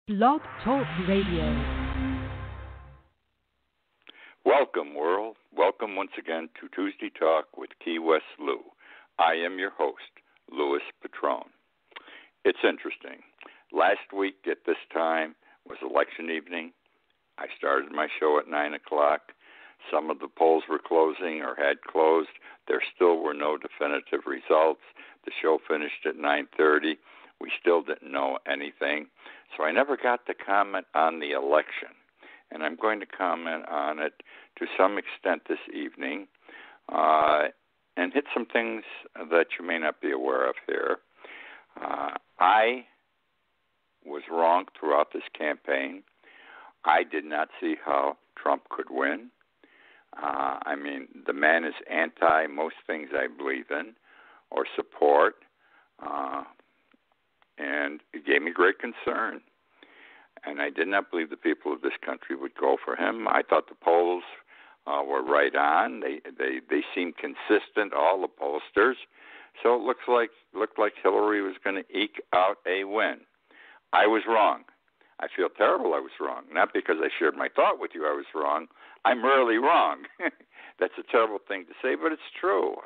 Blog Talk Radio. Welcome, world. Welcome once again to Tuesday Talk with Key West Lou. I am your host, Louis Patrone. It's interesting. Last week at this time was election evening. I started my show at 9 o'clock. Some of the polls were closing or had closed. There still were no definitive results. The show finished at 9:30. We still didn't know anything. So I never got to comment on the election. And I'm going to comment on it to some extent this evening and hit some things that you may not be aware of here. I was wrong throughout this campaign. I did not see how Trump could win. The man is anti most things I believe in or support, and it gave me great concern. And I did not believe the people of this country would go for him. I thought the polls were right on. They seemed consistent, all the pollsters. So it looked like Hillary was going to eke out a win. I was wrong. I feel terrible I was wrong. Not because I shared my thought with you I was wrong. I'm really wrong. That's a terrible thing to say, but it's true.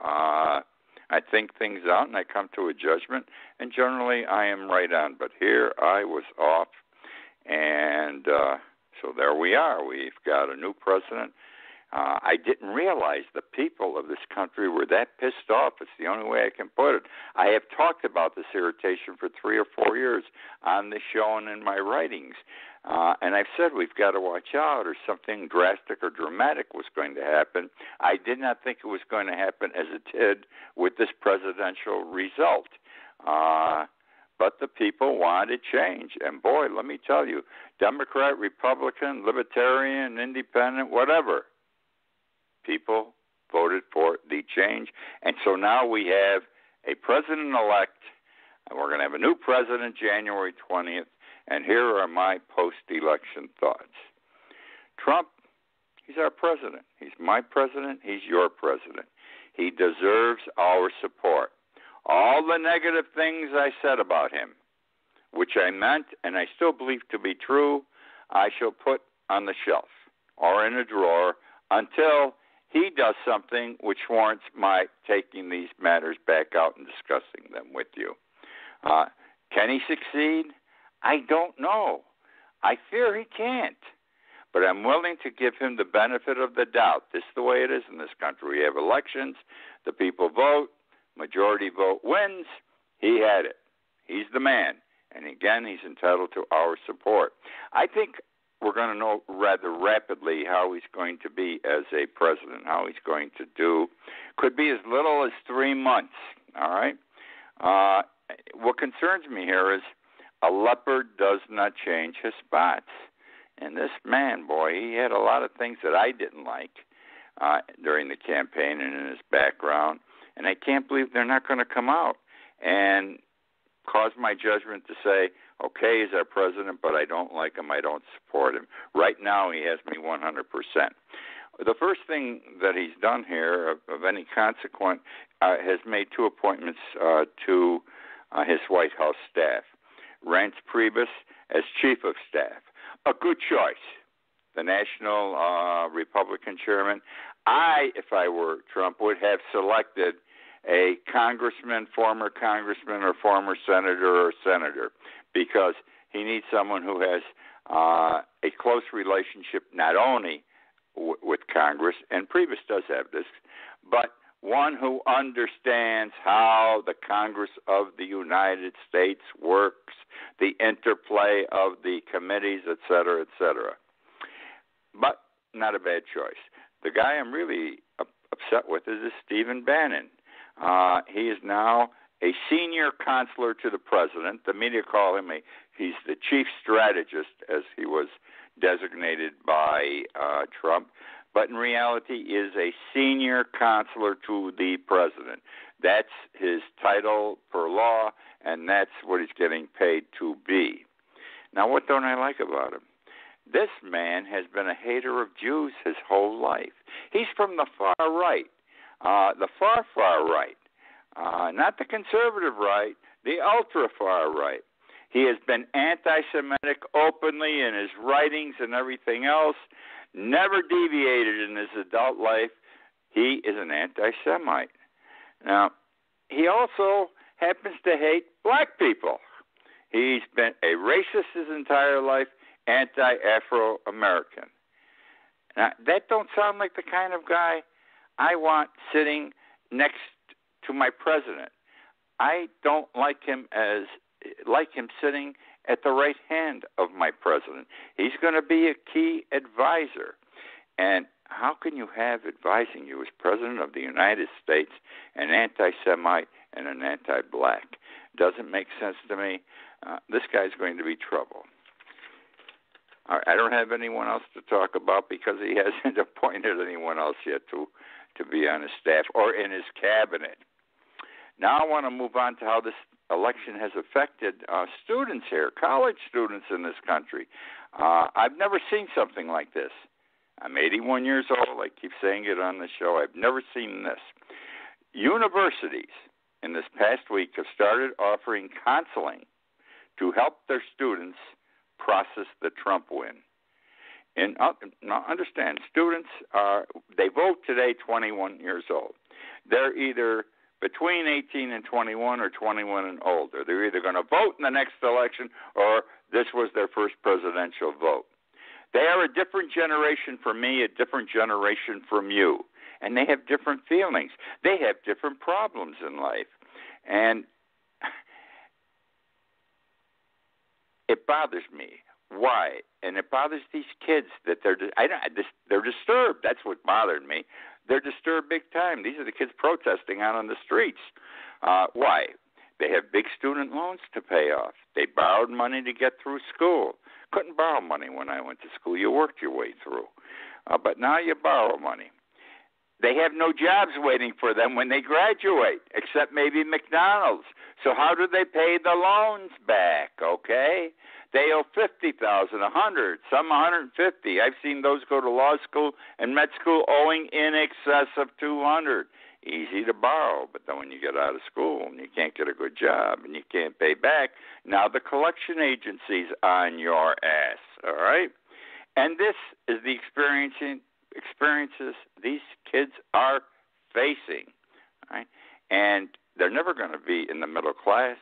I think things out and I come to a judgment, and generally I am right on. But here I was off, and so there we are. We've got a new president. I didn't realize the people of this country were that pissed off. It's the only way I can put it. I have talked about this irritation for 3 or 4 years on this show and in my writings. And I've said we've got to watch out or something drastic or dramatic was going to happen. I did not think it was going to happen as it did with this presidential result. But the people wanted change. And boy, let me tell you, Democrat, Republican, Libertarian, Independent, whatever, people voted for the change. And so now we have a president-elect, and we're going to have a new president January 20th. And here are my post-election thoughts. Trump, he's our president. He's my president. He's your president. He deserves our support. All the negative things I said about him, which I meant and I still believe to be true, I shall put on the shelf or in a drawer until he does something which warrants my taking these matters back out and discussing them with you. Can he succeed? I don't know. I fear he can't. But I'm willing to give him the benefit of the doubt. This is the way it is in this country. We have elections. The people vote. Majority vote wins. He had it. He's the man. And again, he's entitled to our support. I think we're going to know rather rapidly how he's going to be as a president, how he's going to do. Could be as little as 3 months, all right? What concerns me here is a leopard does not change his spots. And this man, boy, he had a lot of things that I didn't like during the campaign and in his background. And I can't believe they're not going to come out and cause my judgment to say, okay, he's our president, but I don't like him, I don't support him. Right now he has me 100%. The first thing that he's done here of any consequence has made 2 appointments to his White House staff. Reince Priebus as chief of staff. A good choice. The national Republican chairman. If I were Trump, would have selected a congressman, former congressman, or former senator, because he needs someone who has a close relationship not only with Congress, and Priebus does have this, but one who understands how the Congress of the United States works, the interplay of the committees, et cetera, et cetera. But not a bad choice. The guy I'm really upset with is this Stephen Bannon. He is now a senior counselor to the president. The media call him he's the chief strategist, as he was designated by Trump. But in reality is a senior counselor to the president. That's his title per law, and that's what he's getting paid to be. Now, what don't I like about him? This man has been a hater of Jews his whole life. He's from the far right, the far right, not the conservative right, the ultra far right. He has been anti-Semitic openly in his writings and everything else, never deviated in his adult life. He is an anti-Semite. Now, he also happens to hate black people. He's been a racist his entire life, anti-Afro-American. Now, that don't sound like the kind of guy I want sitting next to my president. I don't like him sitting at the right hand of my president. He's going to be a key advisor. And how can you have advising you as president of the United States an anti-Semite and an anti-black? Doesn't make sense to me. This guy's going to be trouble. I don't have anyone else to talk about because he hasn't appointed anyone else yet to be on his staff or in his cabinet. Now I want to move on to how this election has affected students here, college students in this country. I've never seen something like this. I'm 81 years old. I keep saying it on the show. I've never seen this. Universities in this past week have started offering counseling to help their students process the Trump win. And now understand, students they vote today 21 years old. They're either between 18 and 21 or 21 and older. They're either going to vote in the next election or this was their first presidential vote. They are a different generation from me, a different generation from you. And they have different feelings. They have different problems in life. And it bothers me. Why? And it bothers these kids that they're disturbed. That's what bothered me. They're disturbed big time. These are the kids protesting out on the streets. Why? They have big student loans to pay off. They borrowed money to get through school. Couldn't borrow money when I went to school. You worked your way through. But now you borrow money. They have no jobs waiting for them when they graduate, except maybe McDonald's. So how do they pay the loans back, okay? They owe $50,000, $100,000, some $150,000. I've seen those go to law school and med school owing in excess of $200,000. Easy to borrow, but then when you get out of school and you can't get a good job and you can't pay back, now the collection agency's on your ass, all right? And this is the experiences these kids are facing, right? And they're never going to be in the middle class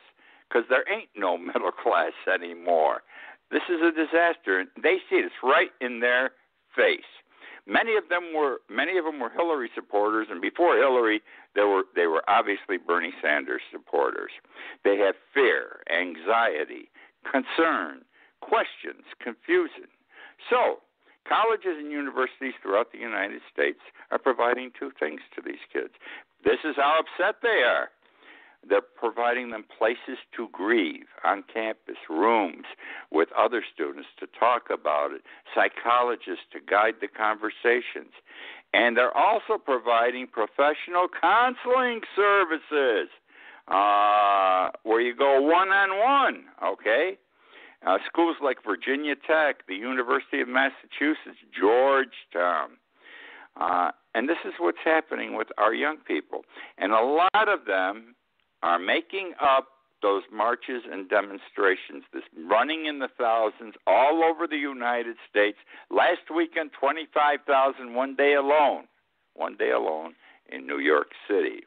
because there ain't no middle class anymore. This is a disaster, and they see it. It's right in their face. Many of them were Hillary supporters, and before Hillary, they were obviously Bernie Sanders supporters. They have fear, anxiety, concern, questions, confusion. So, colleges and universities throughout the United States are providing two things to these kids. This is how upset they are. They're providing them places to grieve on campus, rooms with other students to talk about it, psychologists to guide the conversations. And they're also providing professional counseling services where you go one-on-one, okay? Schools like Virginia Tech, the University of Massachusetts, Georgetown. And this is what's happening with our young people. And a lot of them are making up those marches and demonstrations, this running in the thousands all over the United States. Last weekend, 25,000 one day alone in New York City.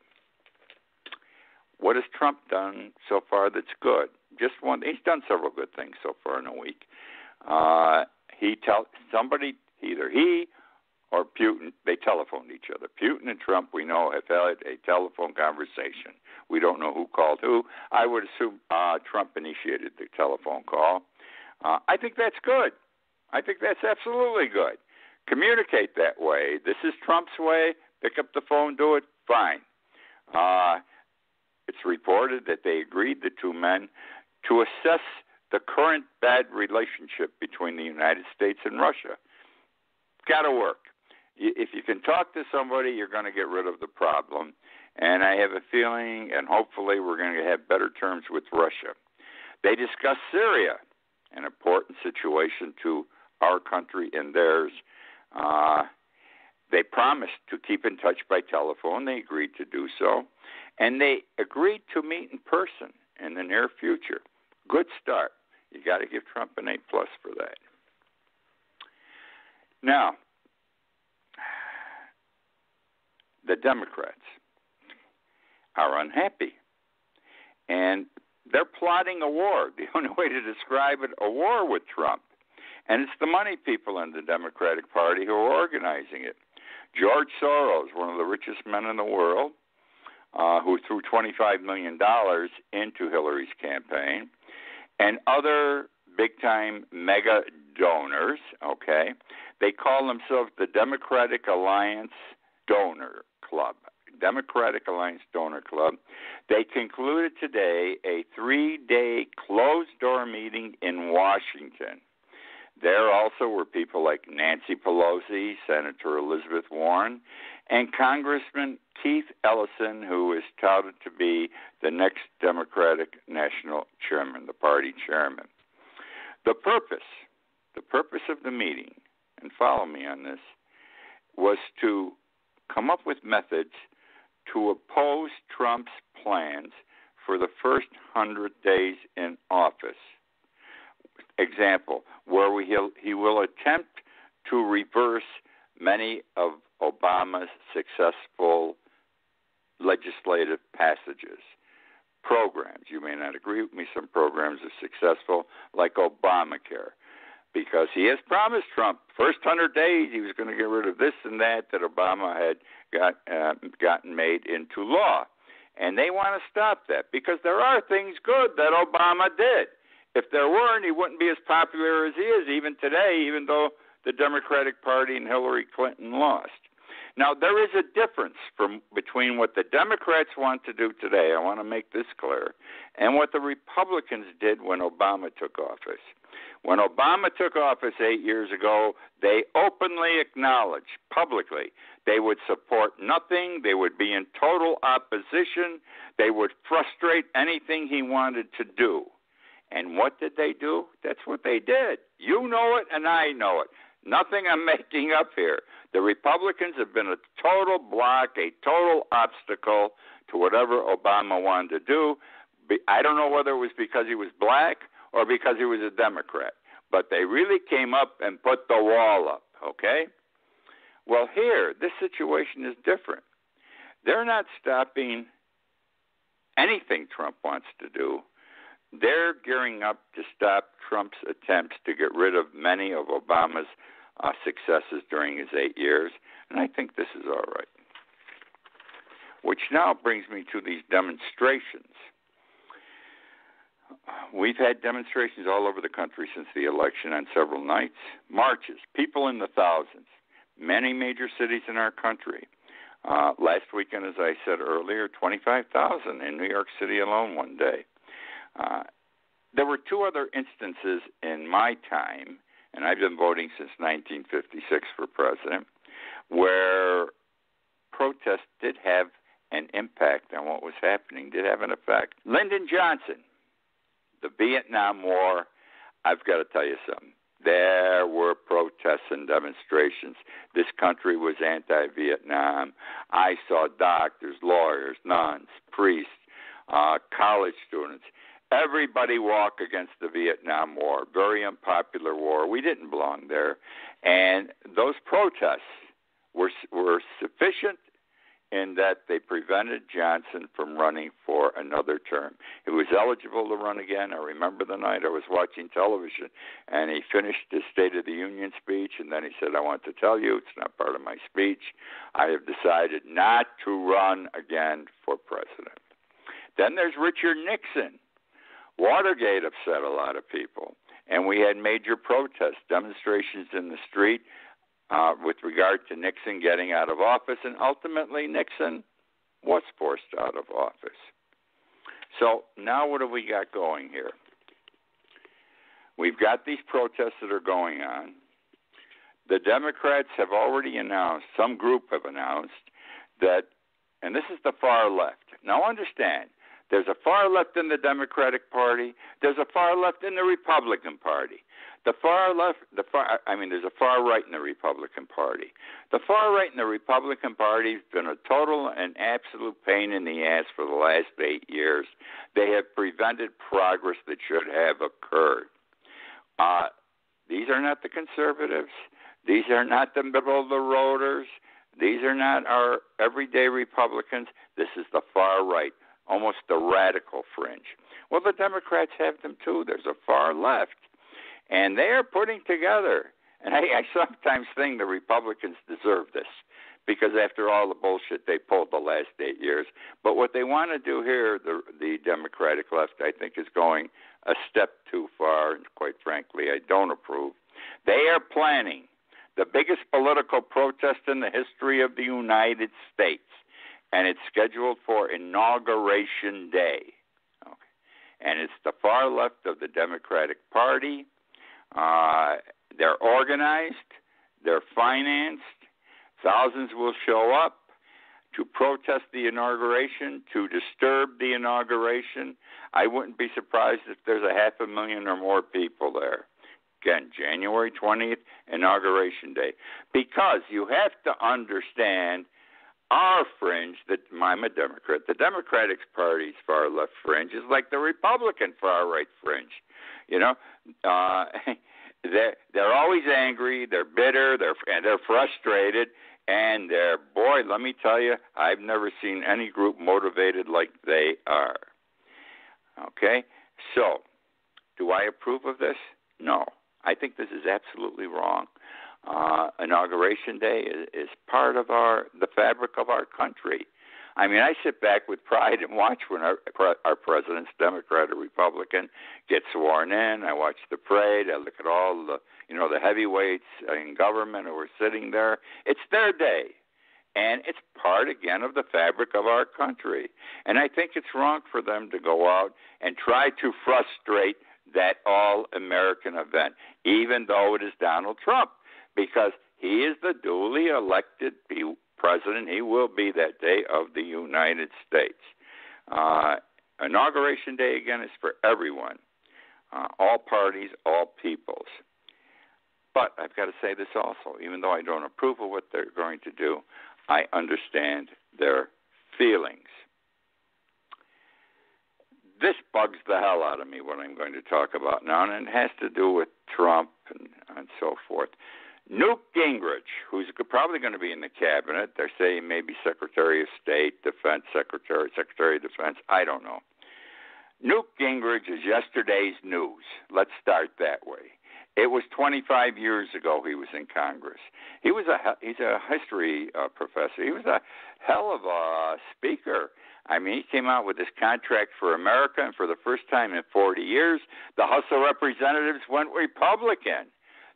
What has Trump done so far that's good? Just one. He's done several good things so far in a week. Either he or Putin, they telephoned each other. Putin and Trump, we know, have had a telephone conversation. We don't know who called who. I would assume Trump initiated the telephone call. I think that's good. I think that's absolutely good. Communicate that way. This is Trump's way. Pick up the phone, do it, fine. It's reported that they agreed, the two men, to assess the current bad relationship between the United States and Russia. Got to work. If you can talk to somebody, you're going to get rid of the problem. And I have a feeling, and hopefully we're going to have better terms with Russia. They discussed Syria, an important situation to our country and theirs. They promised to keep in touch by telephone. They agreed to do so. And they agreed to meet in person in the near future. Good start. You got to give Trump an A+ for that. Now, the Democrats are unhappy, and they're plotting a war. The only way to describe it, a war with Trump. And it's the money people in the Democratic Party who are organizing it. George Soros, one of the richest men in the world, who threw $25 million into Hillary's campaign, and other big-time mega donors, okay? They call themselves the Democratic Alliance Donor Club. Democratic Alliance Donor Club. They concluded today a 3-day closed-door meeting in Washington. There also were people like Nancy Pelosi, Senator Elizabeth Warren, and Congressman Keith Ellison, who is touted to be the next Democratic National Chairman, the party chairman. The purpose of the meeting, and follow me on this, was to come up with methods to oppose Trump's plans for the first 100 days in office. Example, where he will attempt to reverse many of Obama's successful legislative passages. Programs, you may not agree with me, some programs are successful, like Obamacare, because he has promised Trump, first 100 days, he was going to get rid of this and that Obama had gotten made into law. And they want to stop that, because there are things good that Obama did. If there weren't, he wouldn't be as popular as he is even today, even though the Democratic Party and Hillary Clinton lost. Now, there is a difference between what the Democrats want to do today, I want to make this clear, and what the Republicans did when Obama took office. When Obama took office 8 years ago, they openly acknowledged publicly they would support nothing, they would be in total opposition, they would frustrate anything he wanted to do. And what did they do? That's what they did. You know it and I know it. Nothing I'm making up here. The Republicans have been a total block, a total obstacle to whatever Obama wanted to do. I don't know whether it was because he was black or because he was a Democrat, but they really came up and put the wall up, okay? Well, here, this situation is different. They're not stopping anything Trump wants to do. They're gearing up to stop Trump's attempts to get rid of many of Obama's successes during his 8 years, and I think this is all right. Which now brings me to these demonstrations. We've had demonstrations all over the country since the election on several nights, marches, people in the thousands, many major cities in our country. Last weekend, as I said earlier, 25,000 in New York City alone one day. There were two other instances in my time, and I've been voting since 1956 for president, where protests did have an impact on what was happening, did have an effect. Lyndon Johnson, the Vietnam War, I've got to tell you something. There were protests and demonstrations. This country was anti-Vietnam. I saw doctors, lawyers, nuns, priests, college students. Everybody walk against the Vietnam War, very unpopular war. We didn't belong there. And those protests were sufficient in that they prevented Johnson from running for another term. He was eligible to run again. I remember the night I was watching television, and he finished his State of the Union speech, and then he said, I want to tell you, it's not part of my speech, I have decided not to run again for president. Then there's Richard Nixon. Watergate upset a lot of people, and we had major protests, demonstrations in the street with regard to Nixon getting out of office, and ultimately Nixon was forced out of office. So now what have we got going here? We've got these protests that are going on. The Democrats have already announced, some group have announced, that, and this is the far left. Now understand, there's a far left in the Democratic Party. There's a far left in the Republican Party. There's a far right in the Republican Party. The far right in the Republican Party has been a total and absolute pain in the ass for the last 8 years. They have prevented progress that should have occurred. These are not the conservatives. These are not the middle-of-the-roaders. These are not our everyday Republicans. This is the far right, almost the radical fringe. Well, the Democrats have them too. There's a far left. And they are putting together, and I sometimes think the Republicans deserve this, because after all the bullshit they pulled the last 8 years. But what they want to do here, the Democratic left, I think, is going a step too far, and quite frankly, I don't approve. They are planning the biggest political protest in the history of the United States, and it's scheduled for Inauguration Day. Okay. And it's the far left of the Democratic Party. They're organized, they're financed, thousands will show up to protest the inauguration, to disturb the inauguration. I wouldn't be surprised if there's 500,000 or more people there. Again, January 20th, Inauguration Day. Because you have to understand our fringe, I'm a Democrat, the Democratic Party's far left fringe is like the Republican far right fringe. You know, they're always angry, they're bitter, they're frustrated, and boy, let me tell you, I've never seen any group motivated like they are. Okay? So, do I approve of this? No. I think this is absolutely wrong. Inauguration Day is part of the fabric of our country. I mean, I sit back with pride and watch when our presidents, Democrat or Republican, get sworn in. I watch the parade. I look at all the heavyweights in government who are sitting there. It's their day, and it's part, again, of the fabric of our country. And I think it's wrong for them to go out and try to frustrate that all-American event, even though it is Donald Trump, because he is the duly elected president. He will be that day of the United States. Inauguration Day, again, is for everyone, all parties, all peoples. But I've got to say this also, even though I don't approve of what they're going to do, I understand their feelings. This bugs the hell out of me, what I'm going to talk about now, and it has to do with Trump and so forth. Newt Gingrich, who's probably going to be in the cabinet, they're saying maybe Secretary of State, Defense Secretary, Secretary of Defense, I don't know. Newt Gingrich is yesterday's news. Let's start that way. It was 25 years ago he was in Congress. He's a history professor. He was a hell of a speaker. I mean, he came out with this contract for America, and for the first time in 40 years, the House of Representatives went Republican.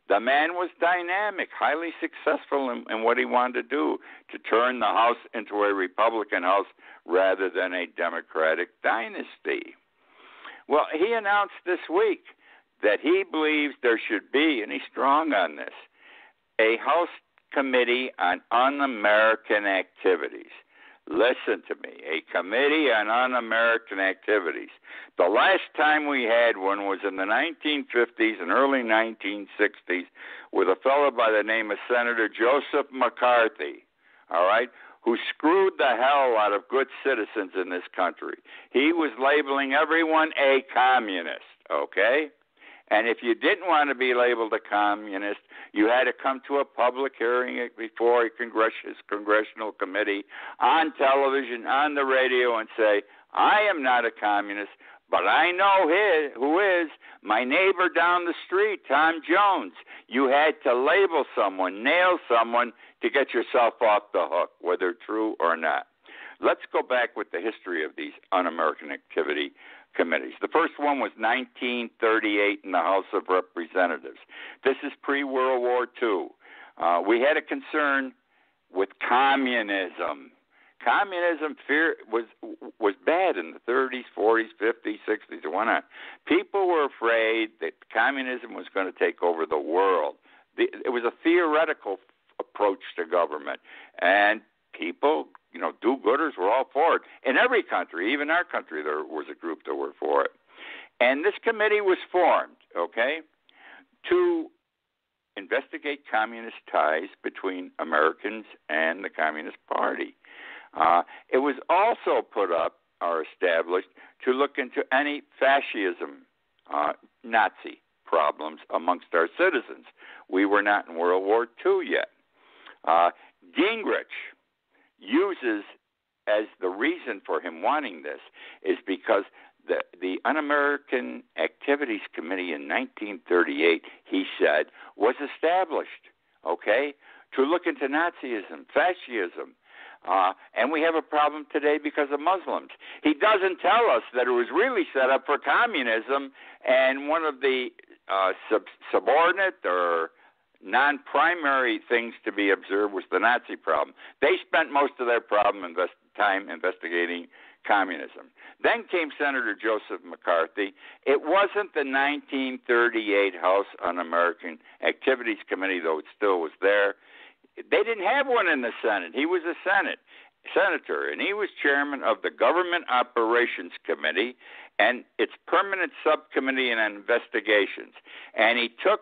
The man was dynamic, highly successful in what he wanted to do, to turn the House into a Republican House rather than a Democratic dynasty. Well, he announced this week that he believes there should be, and he's strong on this, a House Committee on Un-American Activities. Listen to me, a Committee on Un-American Activities. The last time we had one was in the 1950s and early 1960s with a fellow by the name of Senator Joseph McCarthy, all right, who screwed the hell out of good citizens in this country. He was labeling everyone a communist, okay? And if you didn't want to be labeled a communist, you had to come to a public hearing before his congressional committee, on television, on the radio, and say, I am not a communist, but I know who is. My neighbor down the street, Tom Jones. You had to label someone, nail someone to get yourself off the hook, whether true or not. Let's go back with the history of these un-American activity committees. The first one was 1938 in the House of Representatives. This is pre-World War II. We had a concern with communism. Communism was bad in the 30s, 40s, 50s, 60s, and whatnot. People were afraid that communism was going to take over the world. It was a theoretical approach to government, and people, do-gooders were all for it. In every country, even our country, there was a group that were for it. And this committee was formed, okay, to investigate communist ties between Americans and the Communist Party. It was also put up or established to look into any fascism, Nazi problems amongst our citizens. We were not in World War II yet. Gingrich uses as the reason for him wanting this is because the Un-American Activities Committee in 1938, he said, was established, okay, to look into Nazism, fascism, and we have a problem today because of Muslims. He doesn't tell us that it was really set up for communism, and one of the subordinate or non-primary things to be observed was the Nazi problem. They spent most of their time investigating communism. Then came Senator Joseph McCarthy. It wasn't the 1938 House Un-American Activities Committee, though it still was there. They didn't have one in the Senate. He was a senator, and he was chairman of the Government Operations Committee and its permanent subcommittee on investigations. And he took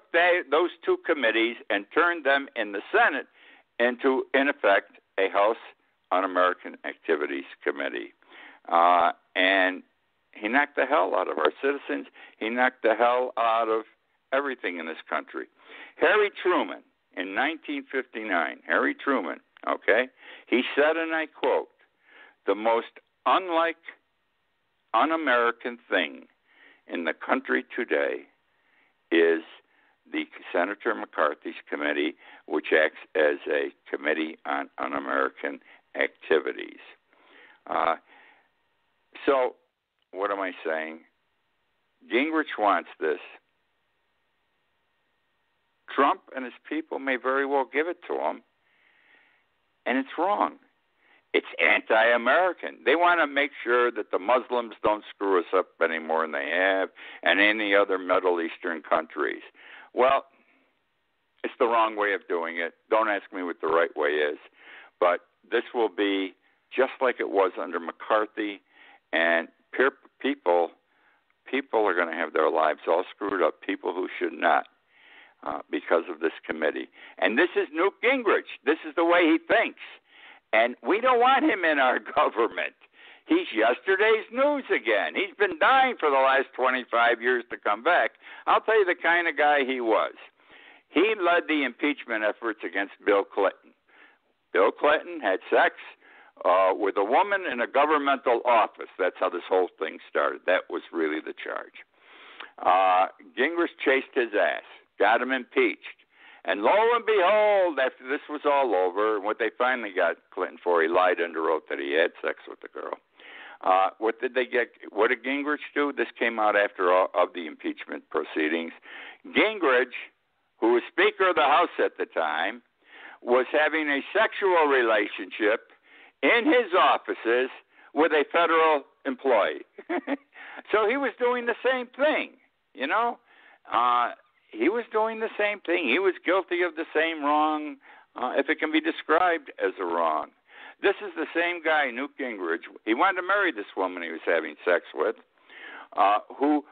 those two committees and turned them in the Senate into, in effect, a House Un-American Activities Committee. And he knocked the hell out of our citizens. He knocked the hell out of everything in this country. Harry Truman, in 1959, Harry Truman, okay, he said, and I quote, "The most unlike un-American thing in the country today is the Senator McCarthy's committee, which acts as a committee on un-American activities." So, what am I saying? Gingrich wants this. Trump and his people may very well give it to him, and it's wrong. It's anti-American. They want to make sure that the Muslims don't screw us up any more than they have, and any other Middle Eastern countries. Well, it's the wrong way of doing it. Don't ask me what the right way is. But this will be just like it was under McCarthy, and people are going to have their lives all screwed up, people who should not, because of this committee. And this is Newt Gingrich. This is the way he thinks. And we don't want him in our government. He's yesterday's news again. He's been dying for the last 25 years to come back. I'll tell you the kind of guy he was. He led the impeachment efforts against Bill Clinton. Bill Clinton had sex with a woman in a governmental office. That's how this whole thing started. That was really the charge. Gingrich chased his ass, got him impeached. And lo and behold, after this was all over, what they finally got Clinton for, he lied under oath that he had sex with the girl. What did they get? What did Gingrich do? This came out after all of the impeachment proceedings. Gingrich, who was Speaker of the House at the time, was having a sexual relationship in his offices with a federal employee. So he was doing the same thing, you know. He was doing the same thing. He was guilty of the same wrong, if it can be described as a wrong. This is the same guy, Newt Gingrich. He wanted to marry this woman he was having sex with, who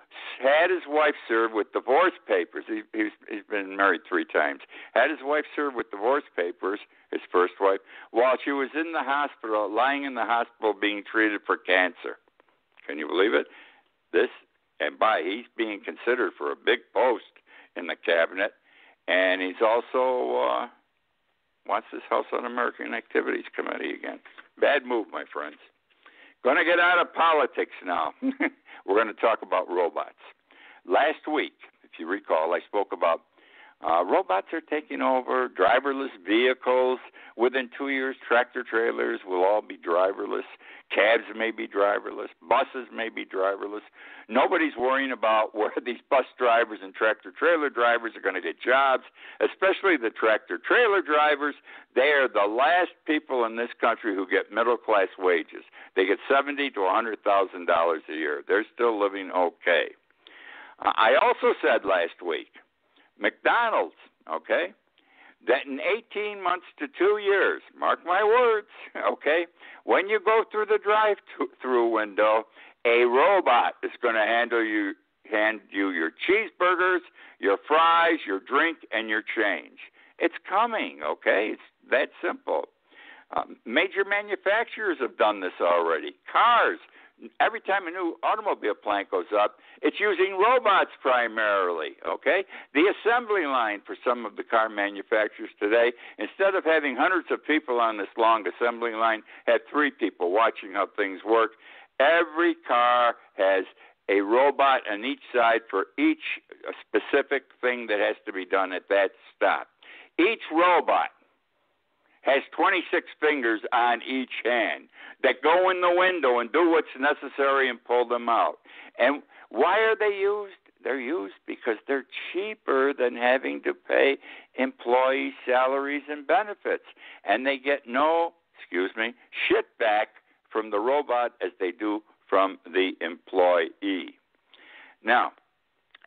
had his wife served with divorce papers. He's been married 3 times. Had his wife served with divorce papers, his first wife, while she was in the hospital, lying in the hospital being treated for cancer. Can you believe it? He's being considered for a big post in the cabinet, and he's also wants this House Un-American Activities Committee again. Bad move, my friends. Going to get out of politics now. We're going to talk about robots. Last week, if you recall, I spoke about robots are taking over driverless vehicles. Within 2 years, tractor-trailers will all be driverless. Cabs may be driverless. Buses may be driverless. Nobody's worrying about where these bus drivers and tractor-trailer drivers are going to get jobs, especially the tractor-trailer drivers. They are the last people in this country who get middle-class wages. They get $70,000 to $100,000 a year. They're still living okay. I also said last week, McDonald's, okay, that in 18 months to 2 years, mark my words, okay, when you go through the drive-through window, a robot is going to hand you your cheeseburgers, your fries, your drink, and your change. It's coming, okay? It's that simple. Major manufacturers have done this already. Cars, every time a new automobile plant goes up, it's using robots primarily, okay? The assembly line for some of the car manufacturers today, instead of having hundreds of people on this long assembly line, had 3 people watching how things work. Every car has a robot on each side for each specific thing that has to be done at that stop. Each robot has 26 fingers on each hand that go in the window and do what's necessary and pull them out. And why are they used? They're used because they're cheaper than having to pay employee salaries and benefits. And they get no, shit back from the robot as they do from the employee. Now,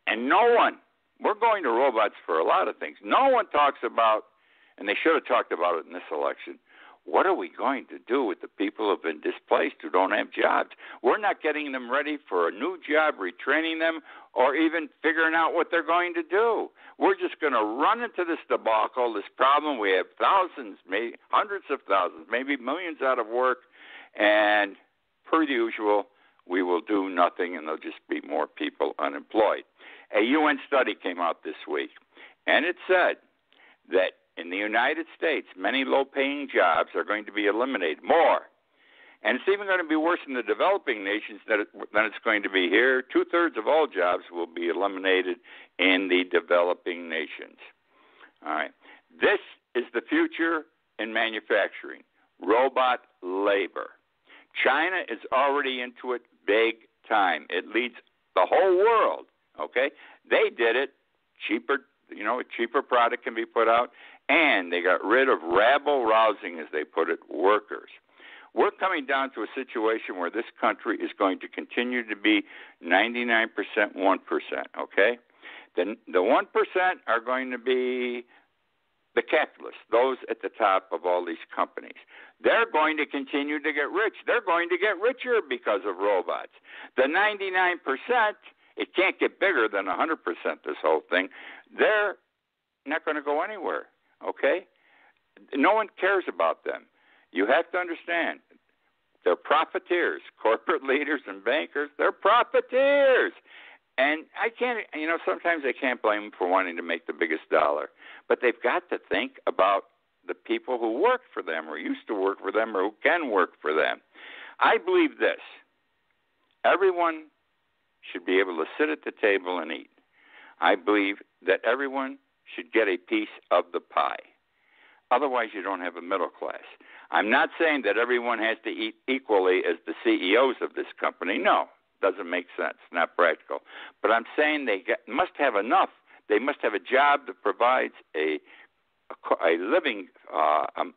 and no one, we're going to robots for a lot of things. No one talks about, and they should have talked about it in this election, what are we going to do with the people who have been displaced who don't have jobs? We're not getting them ready for a new job, retraining them, or even figuring out what they're going to do. We're just going to run into this debacle, this problem. We have thousands, maybe hundreds of thousands, maybe millions out of work, and per usual, we will do nothing, and there'll just be more people unemployed. A UN study came out this week, and it said that in the United States, many low-paying jobs are going to be eliminated, more. And it's even going to be worse in the developing nations than it's going to be here. 2/3 of all jobs will be eliminated in the developing nations. All right. This is the future in manufacturing, robot labor. China is already into it big time. It leads the whole world, okay? They did it cheaper, a cheaper product can be put out, and they got rid of rabble-rousing, as they put it, workers. We're coming down to a situation where this country is going to continue to be 99% 1%, okay? The 1% are going to be the capitalists, those at the top of all these companies. They're going to continue to get rich. They're going to get richer because of robots. The 99%, it can't get bigger than 100%, this whole thing. They're not going to go anywhere, okay? No one cares about them. You have to understand, they're profiteers, corporate leaders and bankers. They're profiteers. And I can't, sometimes I can't blame them for wanting to make the biggest dollar. But they've got to think about the people who work for them or used to work for them or who can work for them. I believe this. Everyone should be able to sit at the table and eat. I believe that everyone should get a piece of the pie. Otherwise, you don't have a middle class. I'm not saying that everyone has to eat equally as the CEOs of this company. No, doesn't make sense, not practical. But I'm saying they must have enough. They must have a job that provides a living,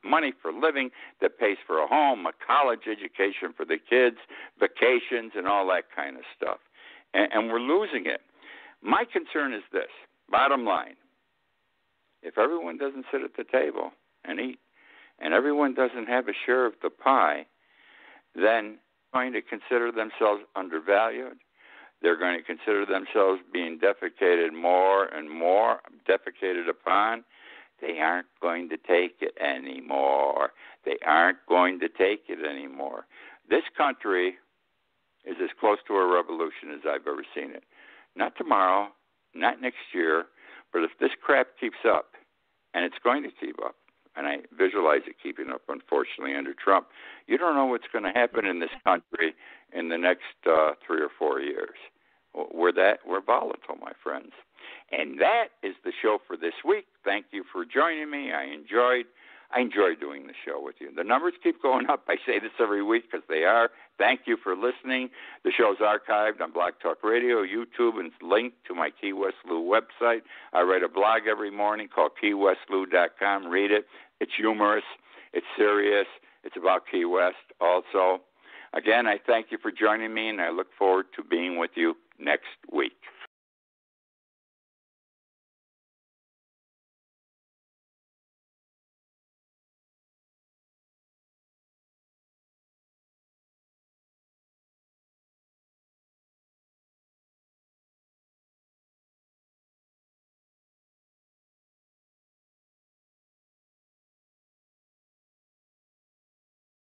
money for living, that pays for a home, a college education for the kids, vacations, and all that kind of stuff. And we're losing it. My concern is this, bottom line. If everyone doesn't sit at the table and eat, and everyone doesn't have a share of the pie, then they're going to consider themselves undervalued. They're going to consider themselves being defecated more and more, defecated upon. They aren't going to take it anymore. They aren't going to take it anymore. This country is as close to a revolution as I've ever seen it. Not tomorrow, not next year, but if this crap keeps up, and it's going to keep up, and I visualize it keeping up, unfortunately, under Trump, you don't know what's going to happen in this country in the next 3 or 4 years. We're volatile, my friends. And that is the show for this week. Thank you for joining me. I enjoyed doing the show with you. The numbers keep going up. I say this every week because they are. Thank you for listening. The show's archived on Blog Talk Radio, YouTube, and it's linked to my Key West Lou website. I write a blog every morning called KeyWestLou.com. Read it. It's humorous. It's serious. It's about Key West also. Again, I thank you for joining me, and I look forward to being with you next week.